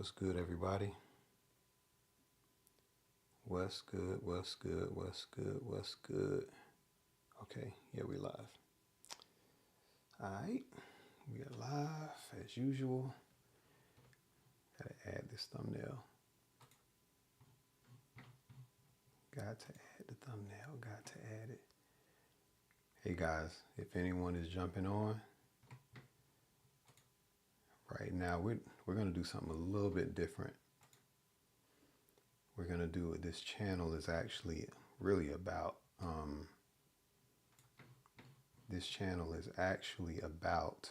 What's good, everybody? What's good? What's good? What's good? What's good? Okay, yeah, we live. All right, we are live as usual. Gotta add this thumbnail. Got to add the thumbnail. Got to add it. Hey guys, if anyone is jumping on right now, we're gonna do something a little bit different. We're gonna do what this channel is actually really about. This channel is actually about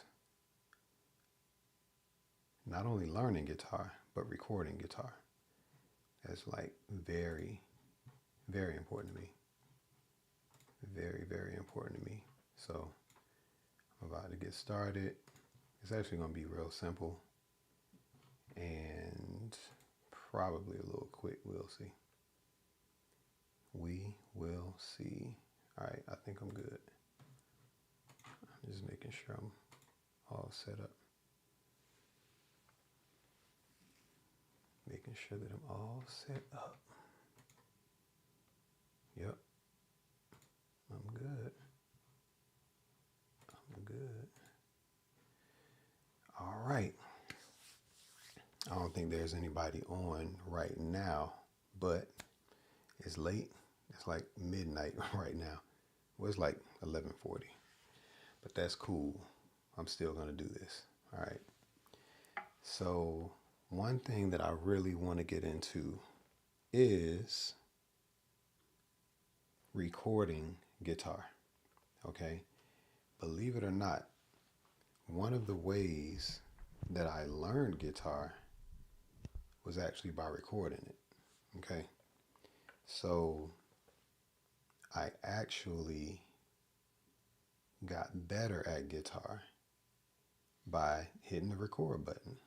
not only learning guitar, but recording guitar. That's like very, very important to me. Very, very important to me. So I'm about to get started. It's actually going to be real simple and probably a little quick. We'll see. We will see. All right, I think I'm good. I'm just making sure I'm all set up. Making sure that I'm all set up. Yep. I'm good. I'm good. All right. I don't think there's anybody on right now, but it's late. It's like midnight right now. Well, it's like 11:40, but that's cool. I'm still going to do this. All right. So one thing that I really want to get into is recording guitar. Okay. Believe it or not, one of the ways that I learned guitar was actually by recording it. Okay. So I actually got better at guitar by hitting the record button.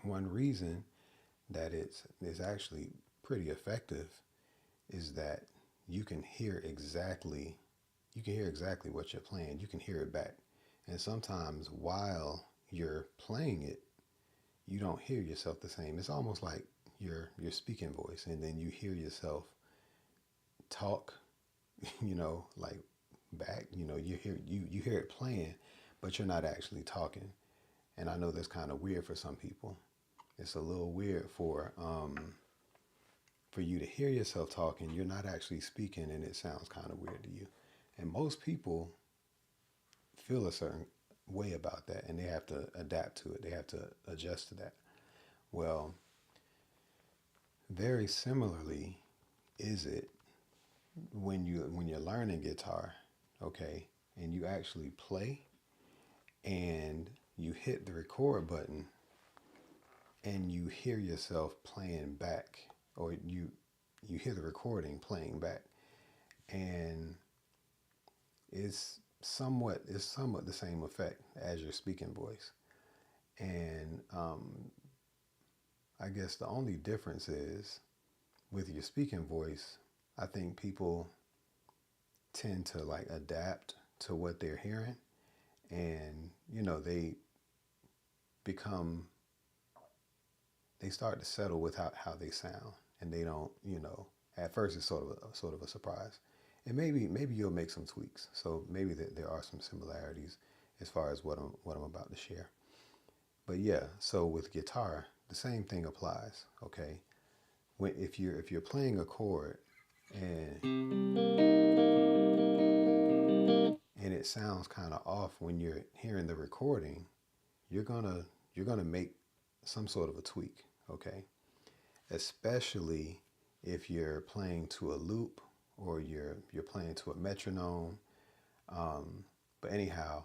One reason that it's actually pretty effective is that you can hear exactly what you're playing. You can hear it back. And sometimes while you're playing it, you don't hear yourself the same. It's almost like your speaking voice, and then you hear yourself talk, like back. You hear it playing, but you're not actually talking. And I know that's kind of weird for some people. It's a little weird for you to hear yourself talking. You're not actually speaking, and it sounds kind of weird to you. And most people feel a certain way about that, and they have to adapt to it. They have to adjust to that. Well, very similarly is it when you're learning guitar, okay, and you actually play and you hit the record button and you hear yourself playing back, or you hear the recording playing back, and it's somewhat the same effect as your speaking voice. And I guess the only difference is with your speaking voice, I think people tend to like adapt to what they're hearing, and they start to settle with how they sound, and they don't, at first it's sort of a surprise. And maybe you'll make some tweaks. So maybe there are some similarities as far as what I'm about to share. But yeah, so with guitar, the same thing applies. Okay, if you're playing a chord and it sounds kind of off when you're hearing the recording, you're gonna make some sort of a tweak. Okay, especially if you're playing to a loop or you're playing to a metronome. But anyhow,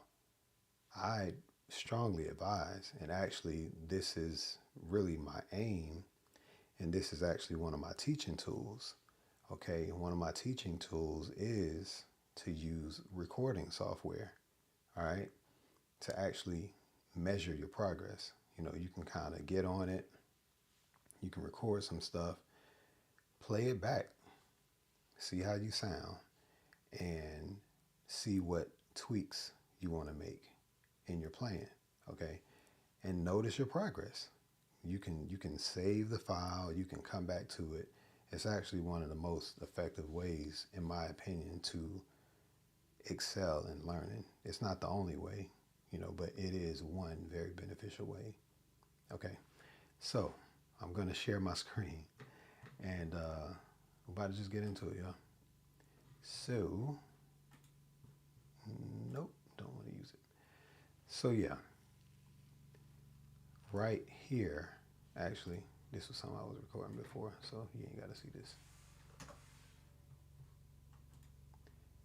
I strongly advise, and actually this is really my aim, and this is actually one of my teaching tools. Okay, one of my teaching tools is to use recording software, all right, to actually measure your progress. You can kind of get on it, you can record some stuff, play it back, see how you sound, and see what tweaks you want to make in your playing, okay? And notice your progress. you can save the file, you can come back to it. It's actually one of the most effective ways, in my opinion, to excel in learning. It's not the only way, but it is one very beneficial way. Okay, so I'm going to share my screen, and I'm about to just get into it, y'all. So, nope, don't want to use it. So yeah, right here, actually, this was something I was recording before, so you ain't got to see this.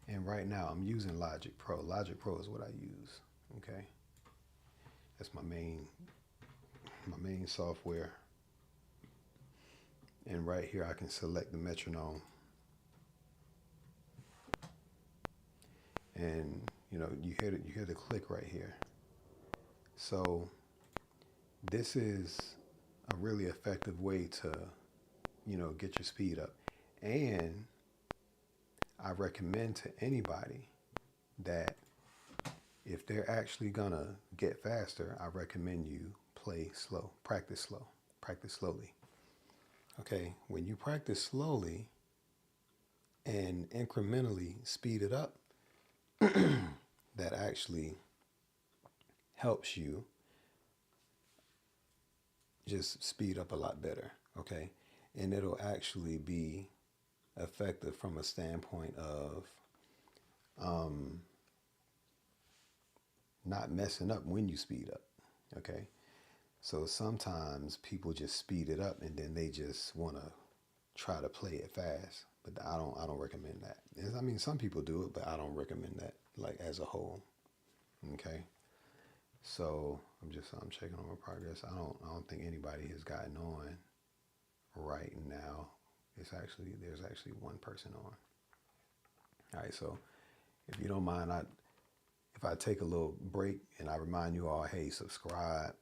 And right now I'm using Logic Pro. Logic Pro is what I use. Okay, that's my main software. And right here I can select the metronome, and you hear the click right here. So this is a really effective way to get your speed up. And I recommend to anybody that if they're actually gonna get faster, I recommend you play slow, practice slowly. Okay, when you practice slowly and incrementally speed it up, that actually helps you just speed up a lot better. Okay, and it'll actually be effective from a standpoint of not messing up when you speed up. Okay, so sometimes people just speed it up and then they just want to try to play it fast, but I don't recommend that. I mean, some people do it, but I don't recommend that, like, as a whole. Okay, so I'm checking on my progress. I don't think anybody has gotten on right now. There's actually one person on. All right, so if you don't mind, if I take a little break and I remind you all, hey, subscribe.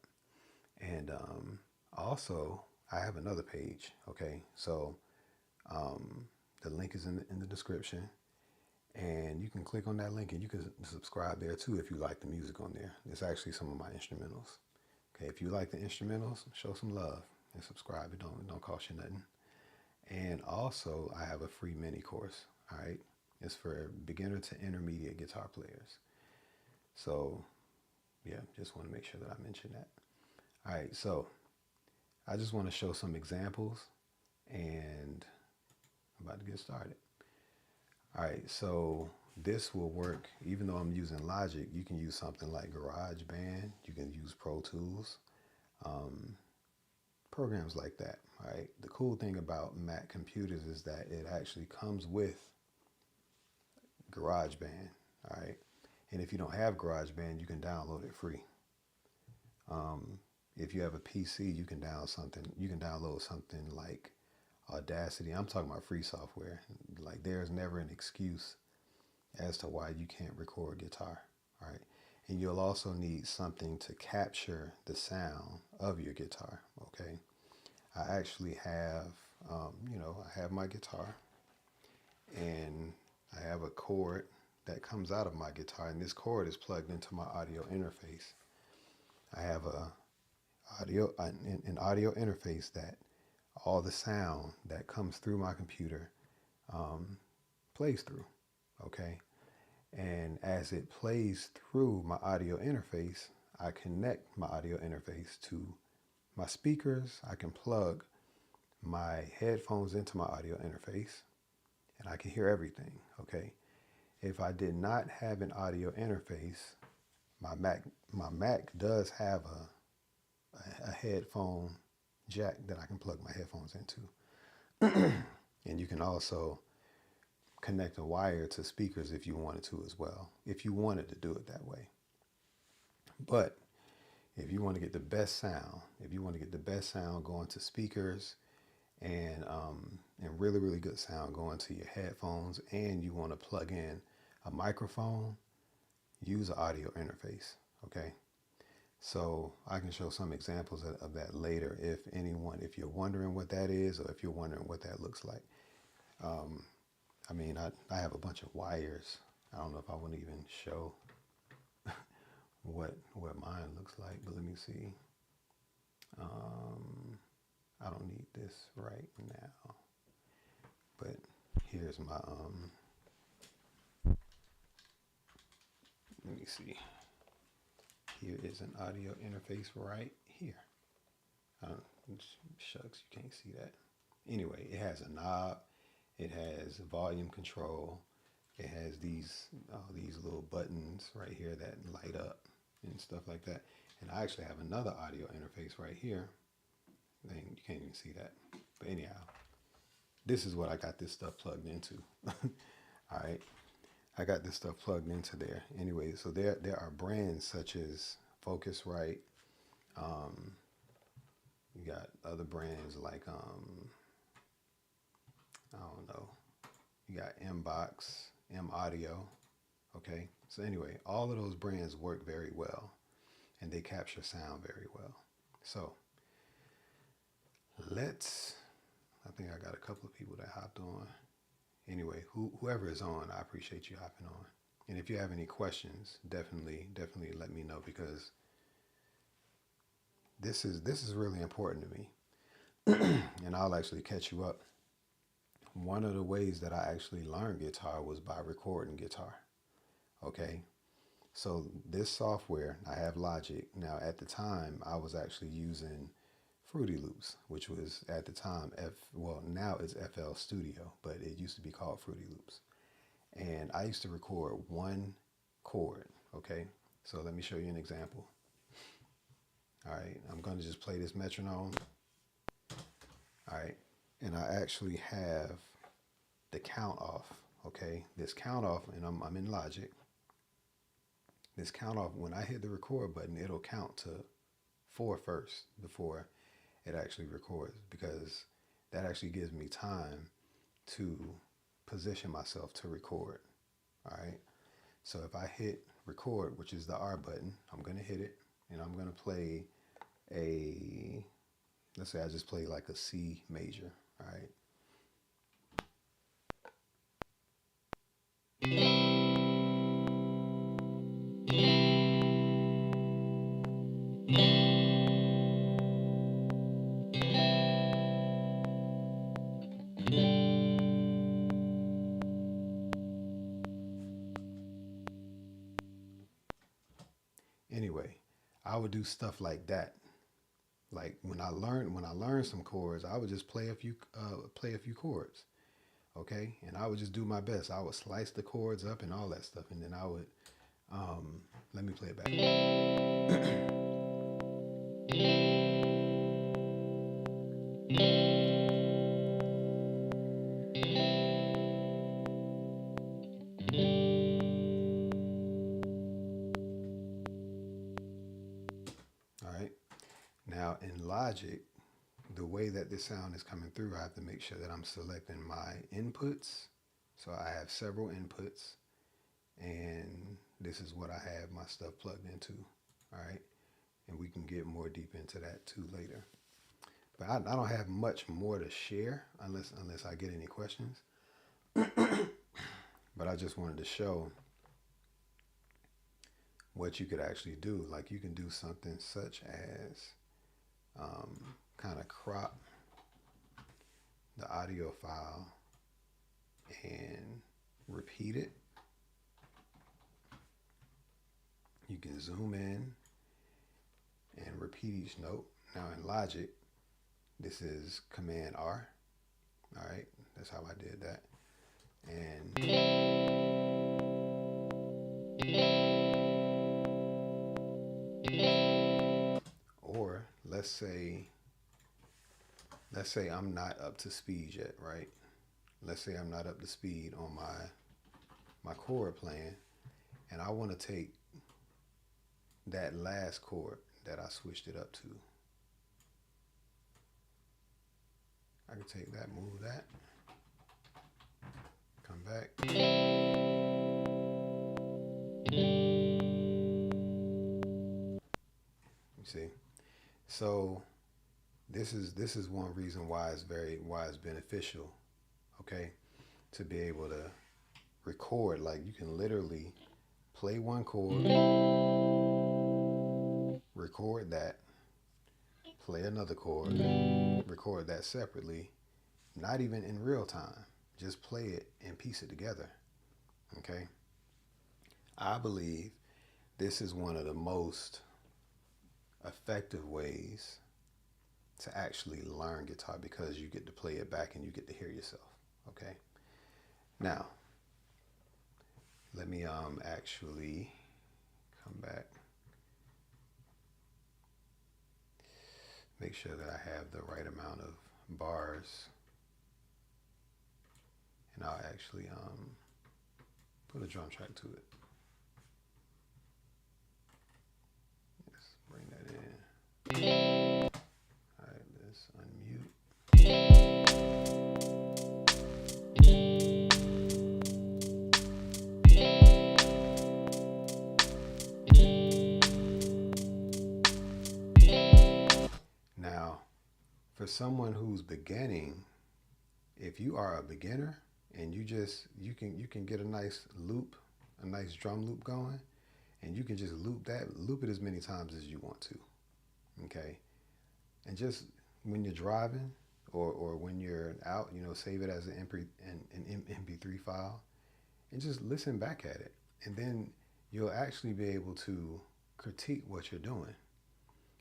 And also, I have another page. Okay, so the link is in the description, and you can click on that link and you can subscribe there too if you like the music on there. It's actually some of my instrumentals. Okay, if you like the instrumentals, show some love and subscribe. It don't cost you nothing. And also, I have a free mini course. All right, it's for beginner to intermediate guitar players. So yeah, just want to make sure that I mention that. All right, so I just want to show some examples, and I'm about to get started. All right, so this will work. Even though I'm using Logic, you can use something like GarageBand. You can use Pro Tools, programs like that. All right, the cool thing about Mac computers is that it actually comes with GarageBand. All right, and if you don't have GarageBand, you can download it free. If you have a PC, you can download something like Audacity. I'm talking about free software. Like, there's never an excuse as to why you can't record guitar. All right, and you'll also need something to capture the sound of your guitar. Okay, I actually have, I have my guitar, and I have a cord that comes out of my guitar, and this cord is plugged into my audio interface. I have an audio interface that all the sound that comes through my computer plays through. Okay, and as it plays through my audio interface, I connect my audio interface to my speakers. I can plug my headphones into my audio interface, and I can hear everything. Okay, if I did not have an audio interface, my Mac does have a headphone jack that I can plug my headphones into. And you can also connect a wire to speakers if you wanted to as well, if you wanted to do it that way. But if you want to get the best sound, going to speakers, and really, really good sound going to your headphones, and you want to plug in a microphone, use an audio interface. Okay, so I can show some examples of that later if you're wondering what that is, or if you're wondering what that looks like. I mean, I have a bunch of wires. I don't know if I want to even show what mine looks like, but let me see. I don't need this right now, but here's my, let me see. Here is an audio interface right here. Shucks, you can't see that. Anyway, it has a knob. It has volume control. It has these little buttons right here that light up and stuff like that. And I actually have another audio interface right here. You can't even see that. But anyhow, this is what I got this stuff plugged into. All right. I got this stuff plugged into there. Anyway, so there are brands such as Focusrite. You got other brands like, I don't know. You got M-Box, M-Audio. Okay. So anyway, all of those brands work very well and they capture sound very well. So I think I got a couple of people that hopped on. Anyway, whoever is on, I appreciate you hopping on. And if you have any questions, definitely let me know, because this is really important to me. And I'll actually catch you up. One of the ways that I actually learned guitar was by recording guitar. Okay. So this software, I have Logic. Now at the time I was actually using Fruity Loops, which was at the time now it's FL Studio, but it used to be called Fruity Loops. And I used to record one chord. Okay. So let me show you an example. All right. I'm going to just play this metronome. All right. And I actually have the count off. Okay. This count off, and I'm in Logic. This count off, when I hit the record button, it'll count to 4 first before it actually records, because that actually gives me time to position myself to record. All right. So if I hit record, which is the R button, I'm going to hit it and I'm going to play let's say I just play like a C major. All right. Anyway, I would do stuff like that. Like when I learned some chords, I would just play a few chords. Okay. And I would just do my best. I would slice the chords up and all that stuff. And then I would, let me play it back. All right. Now in Logic, the way that this sound is coming through, I have to make sure that I'm selecting my inputs. So I have several inputs, and this is what I have my stuff plugged into. All right. And we can get more deep into that too later. But I don't have much more to share unless I get any questions. But I just wanted to show what you could actually do. Like you can do something such as kind of crop the audio file and repeat it. You can zoom in and repeat each note. Now in Logic, this is Command R. All right, that's how I did that. And or let's say I'm not up to speed yet, right? Let's say I'm not up to speed on my chord playing, and I want to take that last chord that I switched it up to. I can take that, move that, come back. You see? So this is one reason why it's beneficial, okay, to be able to record. Like you can literally play one chord, record that, play another chord, record that separately, not even in real time. Just play it and piece it together. Okay? I believe this is one of the most effective ways to actually learn guitar, because you get to play it back and you get to hear yourself. Okay? Now, let me actually come back. Make sure that I have the right amount of bars. And I'll actually put a drum track to it. Let's bring that in. All right, let's unmute. Now, for someone who's beginning, if you are a beginner and you can get a nice loop, a nice drum loop going, and you can just loop it as many times as you want to. Okay? And just when you're driving or when you're out, save it as an MP3 file and just listen back at it. And then you'll actually be able to critique what you're doing.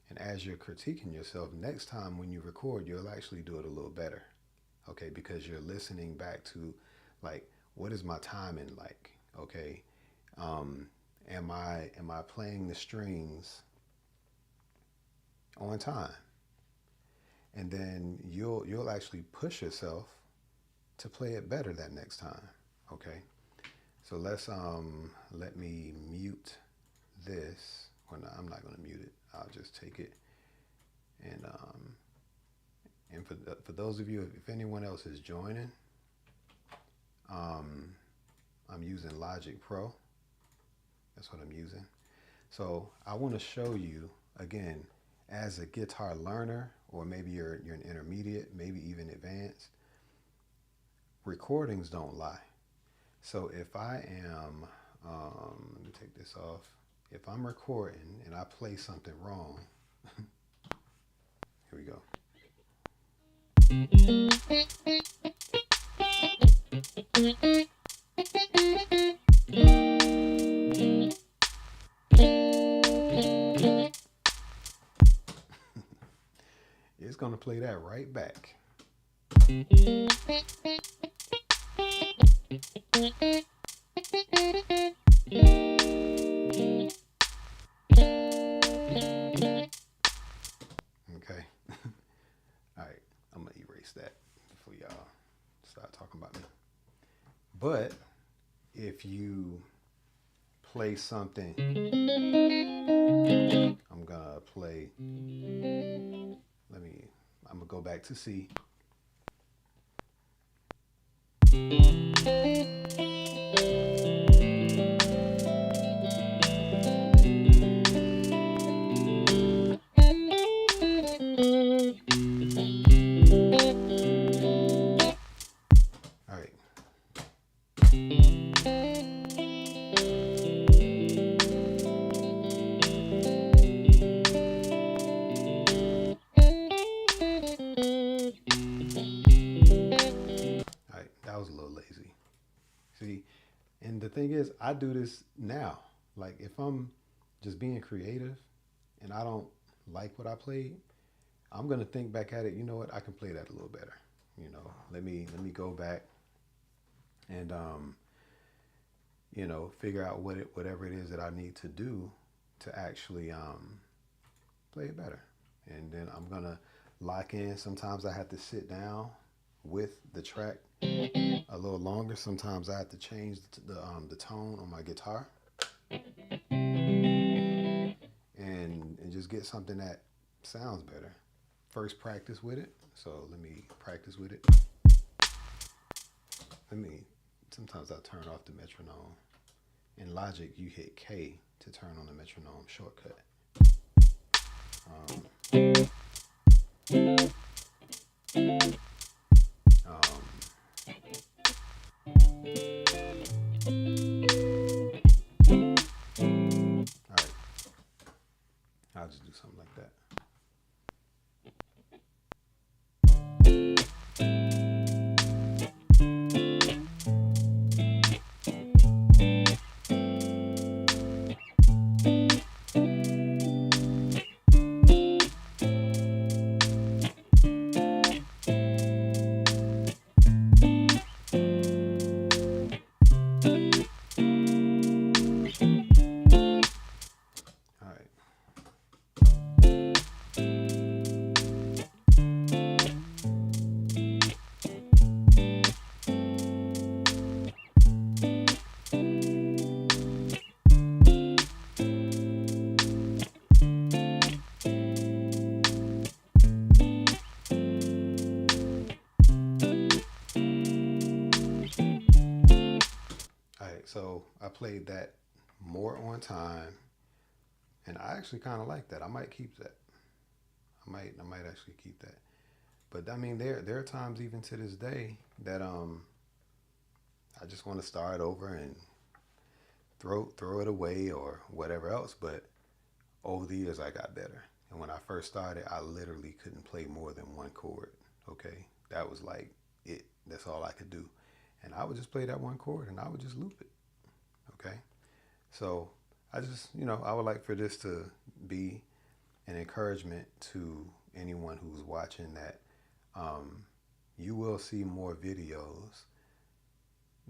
And as you're critiquing yourself, next time when you record, you'll actually do it a little better. Okay, because you're listening back to, like, what is my timing like? Okay, am I playing the strings on time? And then you'll actually push yourself to play it better that next time. Okay, so let me mute this. Or no, I'm not going to mute it. I'll just take it and for those of you, if anyone else is joining, I'm using Logic Pro. That's what I'm using. So I want to show you again, as a guitar learner, or maybe you're an intermediate, maybe even advanced. Recordings don't lie. So if I am, let me take this off. If I'm recording and I play something wrong, here we go. It's going to play that right back. Okay. All right. I'm going to erase that before y'all start talking about me. But if you play something, I'm going to play, I'm going to go back to C. And the thing is, I do this now. Like, if I'm just being creative and I don't like what I played, I'm going to think back at it. You know what? I can play that a little better. Let me go back and, figure out whatever it is that I need to do to actually play it better. And then I'm going to lock in. Sometimes I have to sit down with the track a little longer. Sometimes I have to change the tone on my guitar and just get something that sounds better. First, practice with it. So let me practice with it. Sometimes I turn off the metronome. In Logic, you hit K to turn on the metronome shortcut. I'll just do something like that. All right. All right. So I played that more on time, and I actually kind of like that. I might keep that. I might actually keep that. But I mean, there are times even to this day that I just want to start over and throw it away or whatever else. But over the years, I got better. And when I first started, I literally couldn't play more than one chord. Okay, that was like it. That's all I could do, and I would just play that one chord and I would just loop it. Okay, so I just I would like for this to be an encouragement to anyone who's watching that um, you will see more videos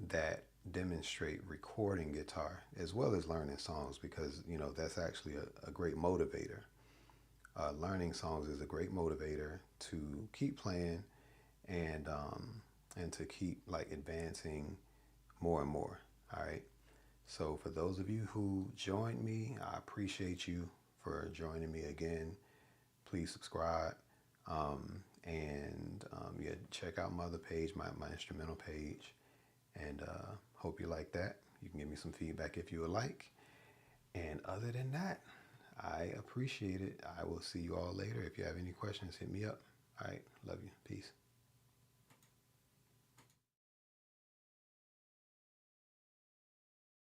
that demonstrate recording guitar as well as learning songs because that's actually a great motivator. Learning songs is a great motivator to keep playing and to keep like advancing more and more. All right. So for those of you who joined me, I appreciate you for joining me again. Please subscribe and yeah, check out my other page, my instrumental page, and hope you like that. You can give me some feedback if you would like. And other than that, I appreciate it. I will see you all later. If you have any questions, hit me up. All right. Love you. Peace.